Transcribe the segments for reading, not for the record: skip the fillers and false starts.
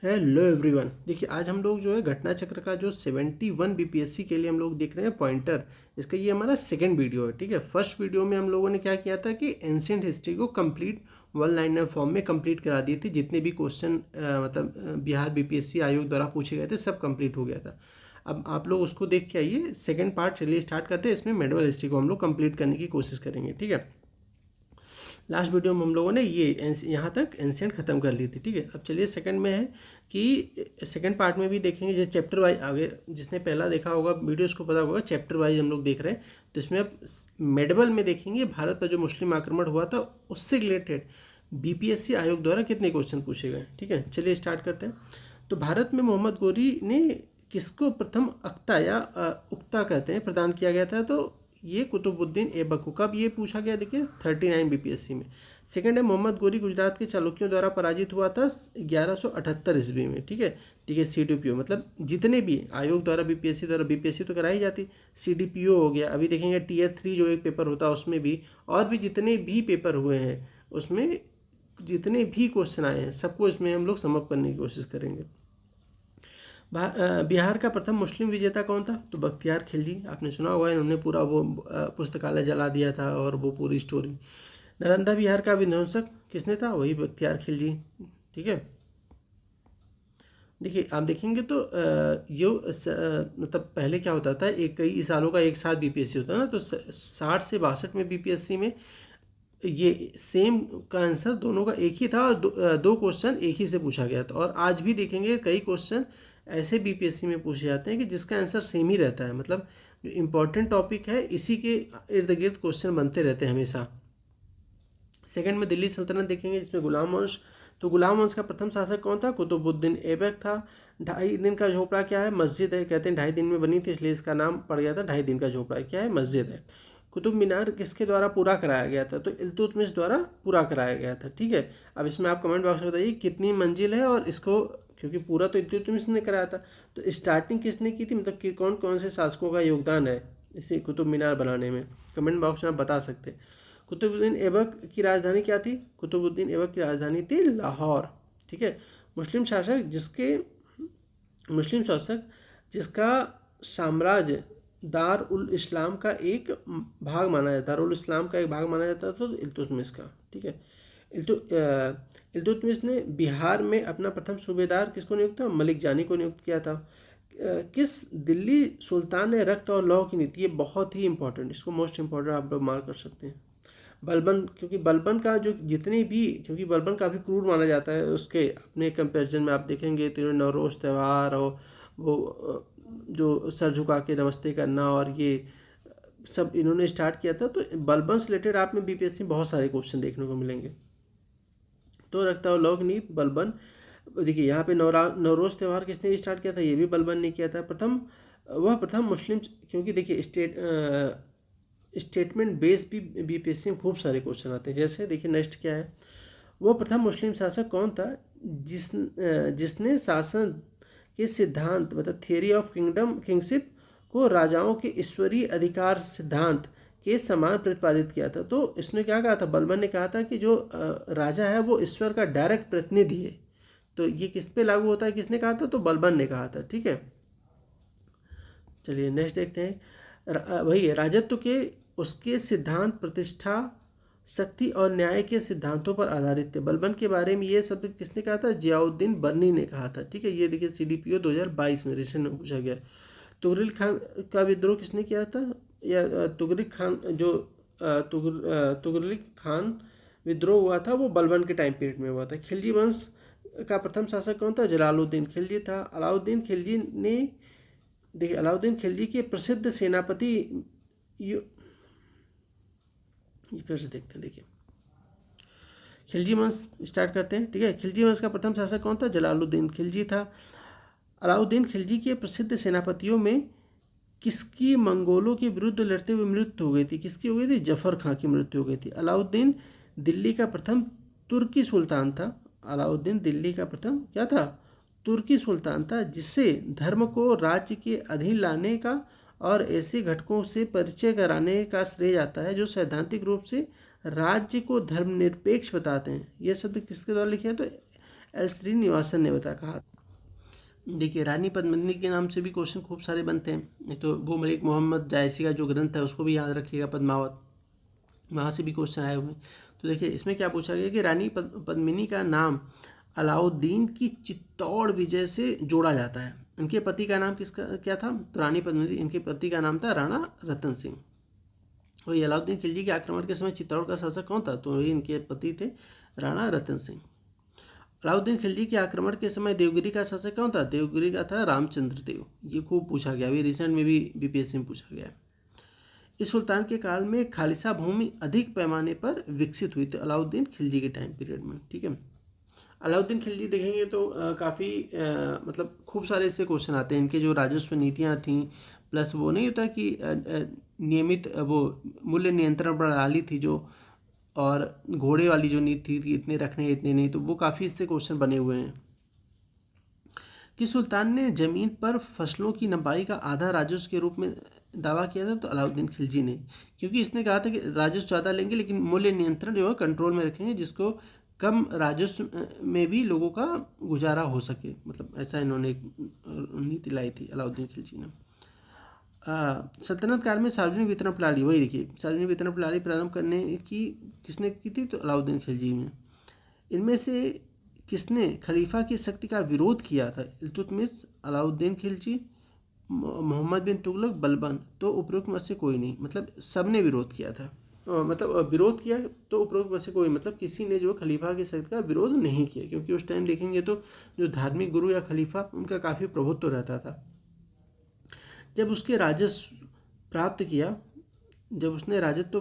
Hello everyone. देखिए आज हम लोग जो है घटना चक्र का जो 71 बीपीएससी के लिए हम लोग देख रहे हैं पॉइंटर, इसका ये हमारा सेकंड वीडियो है। ठीक है, फर्स्ट वीडियो में हम लोगों ने क्या किया था कि एंशिएंट हिस्ट्री को कंप्लीट वन लाइनर फॉर्म में कंप्लीट करा दिए थे। जितने भी क्वेश्चन बिहार बीपीएससी आयोग द्वारा पूछे गए थे सब कंप्लीट हो गया था। अब आप लोग उसको देख के आइए। सेकेंड पार्ट चलिए स्टार्ट करते हैं। इसमें मेडवल हिस्ट्री को हम लोग कंप्लीट करने की कोशिश करेंगे। ठीक है, लास्ट वीडियो में हम लोगों ने ये यहाँ तक एंशिएंट ख़त्म कर ली थी। ठीक है, अब चलिए सेकंड में है कि सेकंड पार्ट में भी देखेंगे जैसे चैप्टर वाइज। आगे जिसने पहला देखा होगा वीडियो उसको पता होगा चैप्टर वाइज हम लोग देख रहे हैं। तो इसमें अब मेडवल में देखेंगे भारत पर जो मुस्लिम आक्रमण हुआ था उससे रिलेटेड बीपीएससी आयोग द्वारा कितने क्वेश्चन पूछे गए। ठीक है, चलिए स्टार्ट करते हैं। तो भारत में मोहम्मद गोरी ने किसको प्रथम अख्ता या उक्ता कहते हैं प्रदान किया गया था। तो ये कुतुबुद्दीन ऐबक को। कब ये पूछा गया, देखिए 39 बीपीएससी में। सेकंड है मोहम्मद गोरी गुजरात के चालुक्यों द्वारा पराजित हुआ था 1178 ईस्वी में। ठीक है, CDPO मतलब जितने भी आयोग द्वारा बीपीएससी तो कराई जाती, CDPO हो गया। अभी देखेंगे Tier 3 जो एक पेपर होता है उसमें भी, और भी जितने भी पेपर हुए हैं उसमें जितने भी क्वेश्चन आए हैं सबको इसमें हम लोग समअप करने की कोशिश करेंगे। बिहार का प्रथम मुस्लिम विजेता कौन था। तो बख्तियार खिलजी, आपने सुना होगा, इन्होंने पूरा वो पुस्तकालय जला दिया था और वो पूरी स्टोरी। नालंदा बिहार का विध्वंसक किसने था, वही बख्तियार खिलजी। ठीक है, देखिए आप देखेंगे तो मतलब पहले क्या होता था, एक कई सालों का एक साथ बीपीएससी होता है ना। तो 60 से 62 में बीपीएससी में ये सेम का आंसर दोनों का एक ही था और दो क्वेश्चन एक ही से पूछा गया था। और आज भी देखेंगे कई क्वेश्चन ऐसे बीपीएससी में पूछे जाते हैं कि जिसका आंसर सेम ही रहता है। मतलब जो इम्पोर्टेंट टॉपिक है इसी के इर्द गिर्द क्वेश्चन बनते रहते हैं हमेशा। सेकंड में दिल्ली सल्तनत देखेंगे जिसमें गुलाम वंश। तो गुलाम वंश का प्रथम शासक कौन था, कुतुबुद्दीन ऐबक था। 2.5 दिन का झोपड़ा क्या है, मस्जिद है। कहते हैं 2.5 दिन में बनी थी इसलिए इसका नाम पड़ गया था 2.5 दिन का झोपड़ा। क्या है, मस्जिद है। कुतुब मीनार किसके द्वारा पूरा कराया गया था, तो इल्तुतमिश द्वारा पूरा कराया गया था। ठीक है, अब इसमें आप कमेंट बॉक्स में बताइए कितनी मंजिल है और इसको, क्योंकि पूरा तो इल्तुतमिश ने कराया था। तो स्टार्टिंग किसने की थी, मतलब कि कौन कौन से शासकों का योगदान है इसे कुतुब मीनार बनाने में, कमेंट बॉक्स में आप बता सकते हैं। कुतुबुद्दीन ऐबक की राजधानी क्या थी, कुतुबुद्दीन ऐबक की राजधानी थी लाहौर। ठीक है, मुस्लिम शासक जिसका साम्राज्य दार उल इस्लाम का एक भाग माना जाता, दारुल इस्लाम का एक भाग माना जाता था, तो इल्तुतमिश का। ठीक है, इल्तुतमिश ने बिहार में अपना प्रथम सूबेदार किसको नियुक्त था, मलिक जानी को नियुक्त किया था। किस दिल्ली सुल्तान ने रक्त और लौह की नीति, ये बहुत ही इंपॉर्टेंट, इसको मोस्ट इंपॉर्टेंट आप लोग मार्क कर सकते हैं। बलबन, क्योंकि बलबन का जो जितने भी, क्योंकि बलबन काफ़ी क्रूर माना जाता है, उसके अपने कंपैरिजन में आप देखेंगे तो नवरोज त्यौहार और वो जो सर झुका के नमस्ते करना और ये सब इन्होंने स्टार्ट किया था। तो बलबन से रिलेटेड आप में बीपीएससी में बहुत सारे क्वेश्चन देखने को मिलेंगे। तो रखता है लोक नीति बलबन। देखिए यहाँ पे नवरोज त्यौहार किसने स्टार्ट किया था, ये भी बलबन ने किया था। प्रथम मुस्लिम, क्योंकि देखिए स्टेटमेंट बेस्ड भी बीपीएससी में खूब सारे क्वेश्चन आते हैं। जैसे देखिए नेक्स्ट क्या है, वो प्रथम मुस्लिम शासक कौन था जिसने शासन के सिद्धांत मतलब थियरी ऑफ किंगशिप को राजाओं के ईश्वरीय अधिकार सिद्धांत के समान प्रतिपादित किया था। तो इसने क्या कहा था, बलबन ने कहा था कि जो राजा है वो ईश्वर का डायरेक्ट प्रतिनिधि है। तो ये किस पे लागू होता है, किसने कहा था, तो बलबन ने कहा था। ठीक है, चलिए नेक्स्ट देखते हैं। वही राजत्व के उसके सिद्धांत प्रतिष्ठा, शक्ति और न्याय के सिद्धांतों पर आधारित थे। बलबन के बारे में ये शब्द किसने कहा था, जियाउद्दीन बर्नी ने कहा था। ठीक है, ये देखिए CDPO 2022 में रिसेंट में पूछा गया। तुगरिल खान का विद्रोह किसने किया था, या तुगरिक खान जो तुगरिक खान विद्रोह हुआ था वो बलबन के टाइम पीरियड में हुआ था। खिलजी वंश का प्रथम शासक कौन था, जलालुद्दीन खिलजी था। अलाउद्दीन खिलजी ने, देखिए अलाउद्दीन खिलजी के प्रसिद्ध सेनापति, ये फिर से देखते हैं। देखिए खिलजी वंश स्टार्ट करते हैं। ठीक है, खिलजी वंश का प्रथम शासक कौन था, जलालुद्दीन खिलजी था। अलाउद्दीन खिलजी के प्रसिद्ध सेनापतियों में किसकी मंगोलों के विरुद्ध लड़ते हुए मृत्यु हो गई थी, किसकी हो गई थी, जफर खां की मृत्यु हो गई थी। अलाउद्दीन दिल्ली का प्रथम तुर्की सुल्तान था। अलाउद्दीन दिल्ली का प्रथम क्या था, तुर्की सुल्तान था, जिससे धर्म को राज्य के अधीन लाने का और ऐसे घटकों से परिचय कराने का श्रेय जाता है जो सैद्धांतिक रूप से राज्य को धर्मनिरपेक्ष बताते हैं। यह शब्द किसके द्वारा लिखे हैं, तो एल श्रीनिवासन ने बताया कहा। देखिए रानी पद्मिनी के नाम से भी क्वेश्चन खूब सारे बनते हैं। नहीं तो बुमरेक मोहम्मद जायसी का जो ग्रंथ है उसको भी याद रखिएगा, पद्मावत, वहाँ से भी क्वेश्चन आए हुए हैं। तो देखिए इसमें क्या पूछा गया कि रानी पद्मिनी का नाम अलाउद्दीन की चित्तौड़ विजय से जोड़ा जाता है। इनके पति का नाम किसका क्या था? तो रानी पद्मिनी, इनके पति का नाम था राणा रतन सिंह। और ये अलाउद्दीन खिलजी के आक्रमण के समय चित्तौड़ का शासक कौन था? तो ये इनके पति थे राणा रतन सिंह। अलाउद्दीन खिलजी के आक्रमण के समय देवगिरी का शासक कौन था? देवगिरी का था रामचंद्र देव। ये खूब पूछा गया, अभी रिसेंट में भी बीपीएससी में पूछा गया। इस सुल्तान के काल में खालिसा भूमि अधिक पैमाने पर विकसित हुई थी अलाउद्दीन खिलजी के टाइम पीरियड में। ठीक है, अलाउद्दीन खिलजी देखेंगे तो काफ़ी मतलब खूब सारे ऐसे क्वेश्चन आते हैं। इनके जो राजस्व नीतियाँ थीं, प्लस वो नहीं होता कि नियमित वो मूल्य नियंत्रण प्रणाली थी जो, और घोड़े वाली जो नीति थी, इतने रखने इतने नहीं, तो वो काफ़ी इससे क्वेश्चन बने हुए हैं। कि सुल्तान ने ज़मीन पर फसलों की नपाई का आधा राजस्व के रूप में दावा किया था? तो अलाउद्दीन खिलजी ने, क्योंकि इसने कहा था कि राजस्व ज़्यादा लेंगे लेकिन मूल्य नियंत्रण जो है कंट्रोल में रखेंगे, जिसको कम राजस्व में भी लोगों का गुजारा हो सके। मतलब ऐसा इन्होंने एक नीति लाई थी अलाउद्दीन खिलजी ने। सल्तनत काल में सार्वजनिक वितरण प्रणाली, वही देखिए सार्वजनिक वितरण प्रणाली प्रारंभ करने की किसने की थी? तो अलाउद्दीन खिलजी ने। इनमें से किसने खलीफा की शक्ति का विरोध किया था? इल्तुतमिश, अलाउद्दीन खिलजी, मोहम्मद बिन तुगलक, बलबन। तो उपरोक्त में से कोई नहीं, मतलब सब ने विरोध किया था। मतलब विरोध किया तो उपरोक्त में से कोई, मतलब किसी ने जो खलीफा की शक्ति का विरोध नहीं किया, क्योंकि उस टाइम देखेंगे तो जो धार्मिक गुरु या खलीफा, उनका काफ़ी प्रभुत्व रहता था। जब उसने राजत्व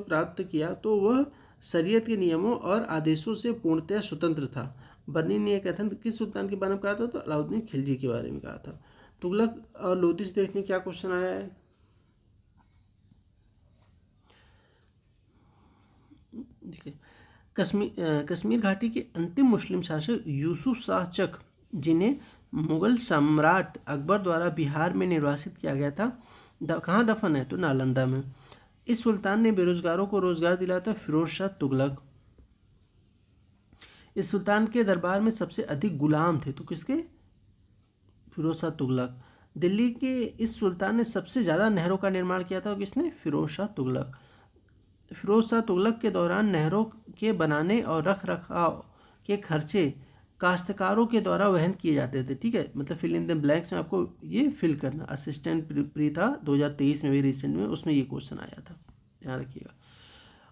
प्राप्त किया तो वह शरीयत के नियमों और आदेशों से पूर्णतः स्वतंत्र था। बर्नी ने यह कथन किस सुल्तान के बारे में कहा था? तो अलाउद्दीन खिलजी के बारे में कहा था। तुगलक और लोधी से देखने क्या क्वेश्चन आया है? देखिए कश्मीर घाटी के अंतिम मुस्लिम शासक यूसुफ शाह चक, जिन्हें मुगल सम्राट अकबर द्वारा बिहार में निर्वासित किया गया था, कहाँ दफन है? तो नालंदा में। इस सुल्तान ने बेरोजगारों को रोजगार दिलाया था? फिरोज शाह तुगलक। इस सुल्तान के दरबार में सबसे अधिक गुलाम थे? तो किसके? फिरोज शाह तुगलक। दिल्ली के इस सुल्तान ने सबसे ज़्यादा नहरों का निर्माण किया था? किसने? फिरोज शाह तुगलक। फिरोज शाह तुगलक के दौरान नहरों के बनाने और रख रखाव के खर्चे काश्तकारों के द्वारा वहन किए जाते थे। ठीक है, मतलब फिल इन द ब्लैंक्स में आपको ये फिल करना। असिस्टेंट प्री था 2023 में भी रिसेंट में, उसमें ये क्वेश्चन आया था, ध्यान रखिएगा।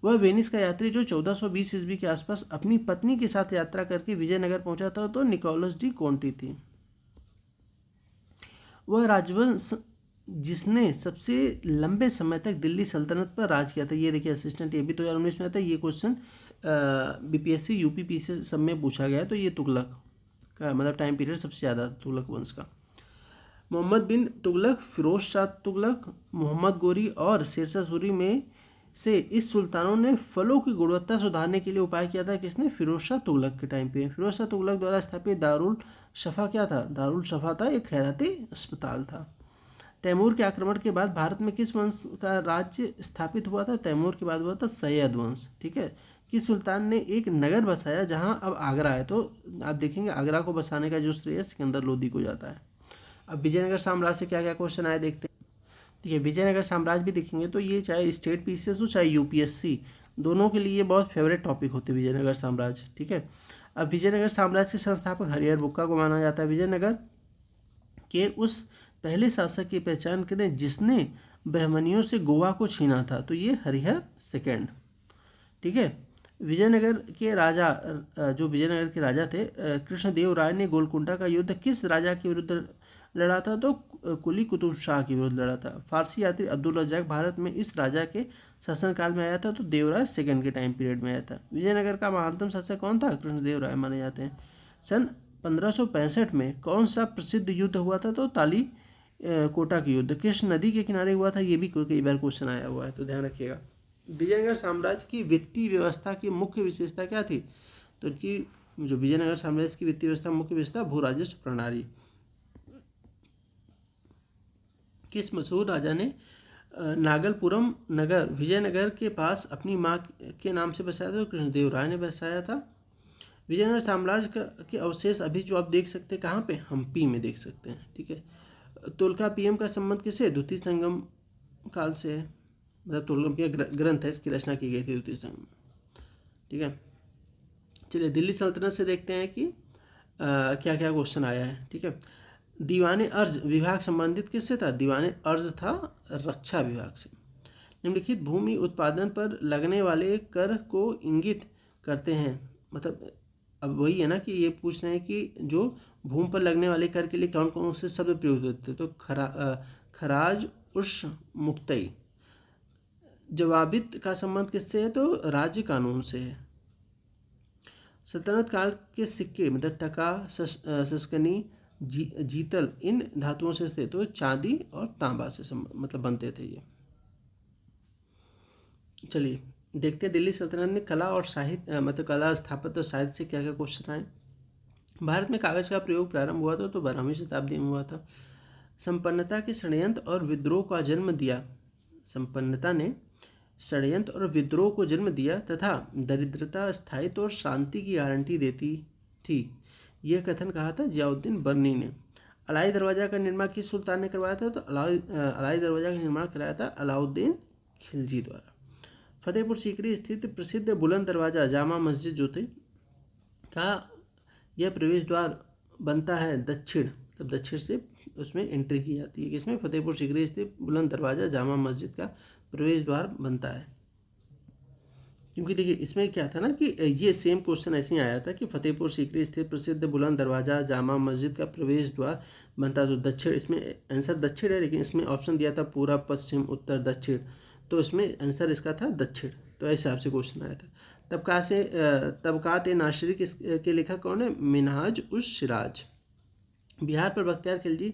वह वेनिस का यात्री जो 1420 ईस्वी के आसपास अपनी पत्नी के साथ यात्रा करके विजयनगर पहुंचा था, तो निकोलस डी कॉन्टी थी। वह राजवंश जिसने सबसे लंबे समय तक दिल्ली सल्तनत पर राज किया था। ये देखिए असिस्टेंट, ये भी 2019 में आता है। ये क्वेश्चन बीपीएससी यूपी से सब में पूछा गया है। तो ये तुगलक का मतलब टाइम पीरियड सबसे ज़्यादा तुगलक वंश का। मोहम्मद बिन तुगलक, फिरोज शाह तुगलक, मोहम्मद गोरी और शेरशाह सूरी में से इस सुल्तानों ने फलों की गुणवत्ता सुधारने के लिए उपाय किया था? किसने? फिरोज शाह तुगलक के टाइम पे। फिरोज शाह तुगलक द्वारा स्थापित दारुल शफा क्या था? दारुल शफा था, एक खैराती अस्पताल था। तैमूर के आक्रमण के बाद भारत में किस वंश का राज्य स्थापित हुआ था? तैमूर के बाद हुआ था सैयद वंश। ठीक है, किस सुल्तान ने एक नगर बसाया जहां अब आगरा है? तो आप देखेंगे आगरा को बसाने का जो श्रेय सिकंदर लोदी को जाता है। अब विजयनगर साम्राज्य से क्या क्या क्वेश्चन आए देखते हैं। ठीक है, विजयनगर साम्राज्य भी देखेंगे तो ये चाहे स्टेट पीसीएस हो चाहे यूपीएससी, दोनों के लिए बहुत फेवरेट टॉपिक होते हैं विजयनगर साम्राज्य। ठीक है, अब विजयनगर साम्राज्य के संस्थापक हरिहर बुक्का को माना जाता है। विजयनगर के उस पहले शासक की पहचान करें जिसने बहमनियों से गोवा को छीना था? तो ये हरिहर सेकेंड। ठीक है, विजयनगर के राजा जो विजयनगर के राजा थे कृष्णदेव राय ने गोलकुंडा का युद्ध किस राजा के विरुद्ध लड़ा था? तो कुली कुतुब शाह के विरुद्ध लड़ा था। फारसी यात्री अब्दुल रज्जाक भारत में इस राजा के शासनकाल में आया था? तो देवराय सेकंड के टाइम पीरियड में आया था। विजयनगर का महानतम शासक कौन था? कृष्णदेव राय माने जाते हैं। सन 1565 में कौन सा प्रसिद्ध युद्ध हुआ था? तो ताली कोटा की युद्ध किस नदी के किनारे हुआ था? ये भी कई बार क्वेश्चन आया हुआ है, तो ध्यान रखिएगा। विजयनगर साम्राज्य की वित्तीय व्यवस्था की मुख्य विशेषता क्या थी? तो इनकी जो विजयनगर साम्राज्य की वित्तीय व्यवस्था मुख्य विशेषता भू राजस्व प्रणाली। किस मशहूर राजा ने नागलपुरम नगर विजयनगर के पास अपनी माँ के नाम से बसाया था? तो कृष्णदेव राय ने बसाया था। विजयनगर साम्राज्य के अवशेष अभी जो आप देख सकते हैं कहाँ पे, हम्पी में देख सकते हैं। ठीक है। तोल्काप्पियम का संबंध किससे, द्वितीय संगम काल से है, मतलब तोल्काप्पियम ग्रंथ है, इसकी रचना की गई थी द्वितीय संगम। ठीक है। चलिए दिल्ली सल्तनत से देखते हैं कि क्या क्या क्वेश्चन आया है। ठीक है। दीवाने अर्ज विभाग संबंधित किससे था, दीवाने अर्ज था रक्षा विभाग से। निम्नलिखित भूमि उत्पादन पर लगने वाले कर को इंगित करते हैं, मतलब अब वही है ना कि ये पूछ रहे हैं कि जो भूमि पर लगने वाले कर के लिए कौन कौन से शब्द प्रयोग होते हैं, तो खराज, उर्श, मुक्तई। जवाबित का संबंध किससे है, तो राज्य कानून से है। सल्तनत काल के सिक्के मतलब टका, सस्कनी, जीतल इन धातुओं से थे, तो चांदी और तांबा से मतलब बनते थे ये। चलिए देखते हैं दिल्ली सल्तनत में कला और साहित्य मतलब कला, स्थापत्य और साहित्य से क्या क्या क्वेश्चन आए। भारत में कागज का प्रयोग प्रारंभ हुआ था तो 12वीं शताब्दी में हुआ था। संपन्नता के षड्यंत्र और विद्रोह का जन्म दिया, संपन्नता ने षड्यंत्र और विद्रोह को जन्म दिया तथा दरिद्रता, स्थायित्व और शांति की गारंटी देती थी, यह कथन कहा था जियाउद्दीन बर्नी ने। अलाई दरवाज़ा का निर्माण किस सुल्तान ने करवाया था, तो अलाई दरवाज़ा का निर्माण कराया था अलाउद्दीन खिलजी द्वारा। फतेहपुर सीकरी स्थित प्रसिद्ध बुलंद दरवाज़ा जामा मस्जिद जो थे का यह प्रवेश द्वार बनता है दक्षिण, तब दक्षिण से उसमें एंट्री की जाती है, किसमें, फतेहपुर सीकरी स्थित बुलंद दरवाज़ा जामा मस्जिद का प्रवेश द्वार बनता है। क्योंकि देखिए इसमें क्या था ना कि ये सेम क्वेश्चन ऐसे ही आया था कि फतेहपुर सीकरी स्थित प्रसिद्ध बुलंद दरवाज़ा जामा मस्जिद का प्रवेश द्वार बनता, तो दक्षिण, इसमें आंसर दक्षिण है, लेकिन इसमें ऑप्शन दिया था पूर्व, पश्चिम, उत्तर, दक्षिण, तो इसमें आंसर इसका था दक्षिण, तो ऐसे हिसाब से क्वेश्चन आया था। तबकात नासिरी के लेखक कौन है, मिनहाज उस सिराज। बिहार पर बख्तियार खिलजी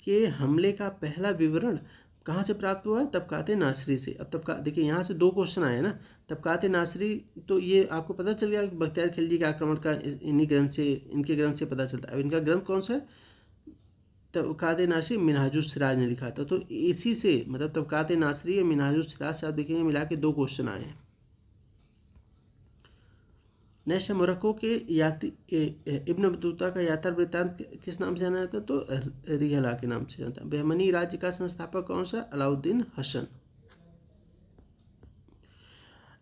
के हमले का पहला विवरण कहाँ से प्राप्त हुआ है, तबकात नासिरी से। अब तबका देखिए यहाँ से दो क्वेश्चन आए ना, तबकात नासिरी, तो ये आपको पता चल गया कि बख्तियार खिलजी के आक्रमण का इन्हीं ग्रंथ से, इनके ग्रंथ से पता चलता है। अब इनका ग्रंथ कौन सा है, तबकात नासिरी मिनहाजुस सिराज ने लिखा था, तो इसी से मतलब तबकात नासिरी और मिनहाजुस सिराज से आप देखेंगे मिला के दो क्वेश्चन आए हैं। नेक्स्ट है मोरक्को के यात्री इब्न बतूता का यात्रा वृत्तांत किस नाम से जाना जाता है, तो रिहला के नाम से जानता है। बहमनी राज्य का संस्थापक कौन सा, अलाउद्दीन हसन।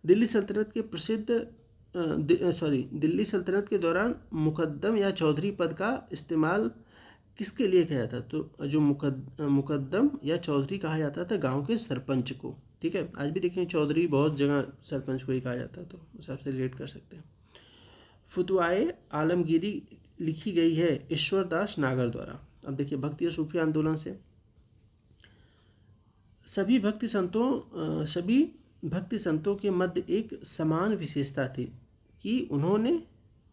दिल्ली सल्तनत के दिल्ली सल्तनत के दौरान मुकद्दम या चौधरी पद का इस्तेमाल किसके लिए किया जाता, तो जो मुकद्दम या चौधरी कहा जाता था गांव के सरपंच को। ठीक है, आज भी देखें चौधरी बहुत जगह सरपंच को ही कहा जाता है, तो उस हिसाब से रिलेट कर सकते हैं। फतवाए आलमगीरी लिखी गई है ईश्वरदास नागर द्वारा। अब देखिए भक्ति और सूफी आंदोलन से सभी भक्ति संतों के मध्य एक समान विशेषता थी कि उन्होंने,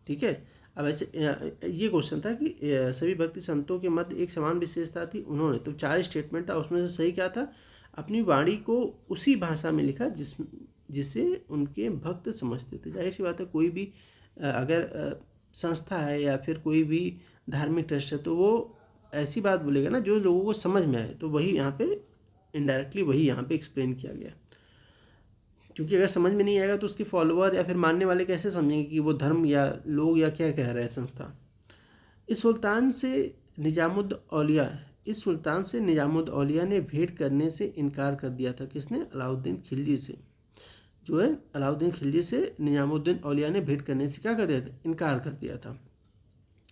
ठीक है, अब ऐसे ये क्वेश्चन था कि सभी भक्ति संतों के मध्य एक समान विशेषता थी उन्होंने, तो 4 स्टेटमेंट था, उसमें से सही क्या था, अपनी वाणी को उसी भाषा में लिखा जिसे उनके भक्त समझते थे। जाहिर सी बात है, कोई भी अगर संस्था है या फिर कोई भी धार्मिक ट्रस्ट है तो वो ऐसी बात बोलेगा ना जो लोगों को समझ में आए, तो वही यहाँ पे इनडायरेक्टली वही यहाँ पे एक्सप्लेन किया गया। क्योंकि अगर समझ में नहीं आएगा तो उसके फॉलोअर या फिर मानने वाले कैसे समझेंगे कि वो धर्म या लोग या क्या कह रहे हैं संस्था। इस सुल्तान से निजामुद्द औलिया ने भेंट करने से इनकार कर दिया था, किसने, अलाउद्दीन खिलजी से। जो है अलाउद्दीन खिलजी से निजामुद्दीन औलिया ने भेंट करने से क्या कर दिया था, इनकार कर दिया था।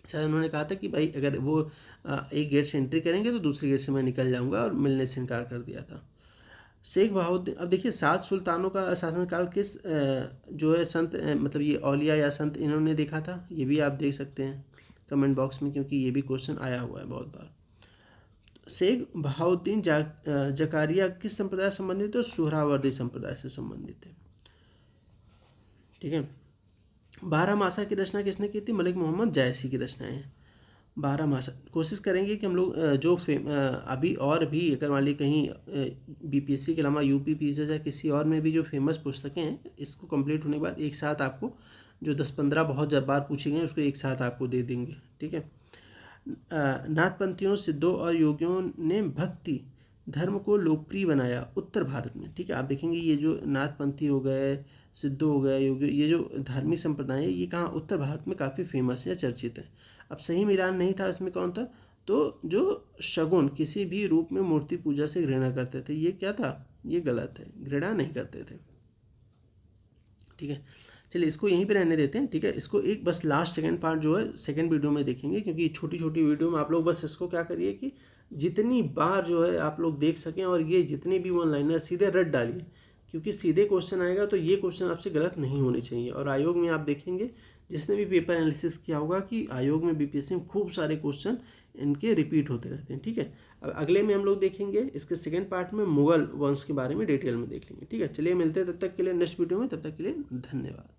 शायद उन्होंने कहा था कि भाई अगर वो एक गेट से एंट्री करेंगे तो दूसरे गेट से मैं निकल जाऊंगा, और मिलने से इनकार कर दिया था। शेख बहाउद्दीन, अब देखिए 7 सुल्तानों का शासनकाल किस जो है संत मतलब ये औलिया या संत इन्होंने देखा था, ये भी आप देख सकते हैं कमेंट बॉक्स में, क्योंकि ये भी क्वेश्चन आया हुआ है बहुत बार। शेख बहाउद्दीन जकारिया किस संप्रदाय से संबंधित है, सुहरावर्दी संप्रदाय से संबंधित है। ठीक है। 12 मासा की रचना किसने की थी, मलिक मोहम्मद जायसी की रचनाएं हैं 12 मासा। कोशिश करेंगे कि हम लोग जो अभी और भी अगर मान ली कहीं बीपीएससी के अलावा यूपीपीएससी या किसी और में भी जो फेमस पुस्तकें हैं, इसको कंप्लीट होने के बाद एक साथ आपको जो 10-15 बहुत बार पूछे गए उसको एक साथ आपको दे देंगे। ठीक है। नाथपंथियों, सिद्धों और योगियों ने भक्ति धर्म को लोकप्रिय बनाया उत्तर भारत में। ठीक है, आप देखेंगे ये जो नाथपंथी हो गए, सिद्धू हो गया, योगी, ये जो धार्मिक संप्रदाय है ये कहाँ उत्तर भारत में काफ़ी फेमस है, चर्चित है। अब सही मिलान नहीं था इसमें, कौन था? तो जो शगुन किसी भी रूप में मूर्ति पूजा से घृणा करते थे, ये क्या था? ये गलत है, घृणा नहीं करते थे। ठीक है, चलिए इसको यहीं पे रहने देते हैं। ठीक है, इसको एक बस लास्ट सेकंड पार्ट जो है सेकंड वीडियो में देखेंगे, क्योंकि छोटी छोटी वीडियो में आप लोग बस इसको क्या करिए कि जितनी बार जो है आप लोग देख सकें, और ये जितने भी वन लाइनर सीधे रट डालिए, क्योंकि सीधे क्वेश्चन आएगा तो ये क्वेश्चन आपसे गलत नहीं होने चाहिए। और आयोग में आप देखेंगे जिसने भी पेपर एनालिसिस किया होगा कि आयोग में बीपीएससी में खूब सारे क्वेश्चन इनके रिपीट होते रहते हैं। ठीक है, अब अगले में हम लोग देखेंगे इसके सेकंड पार्ट में मुगल वंश के बारे में डिटेल में देख लेंगे। ठीक है, चलिए मिलते हैं तब तक के लिए नेक्स्ट वीडियो में, तब तक के लिए धन्यवाद।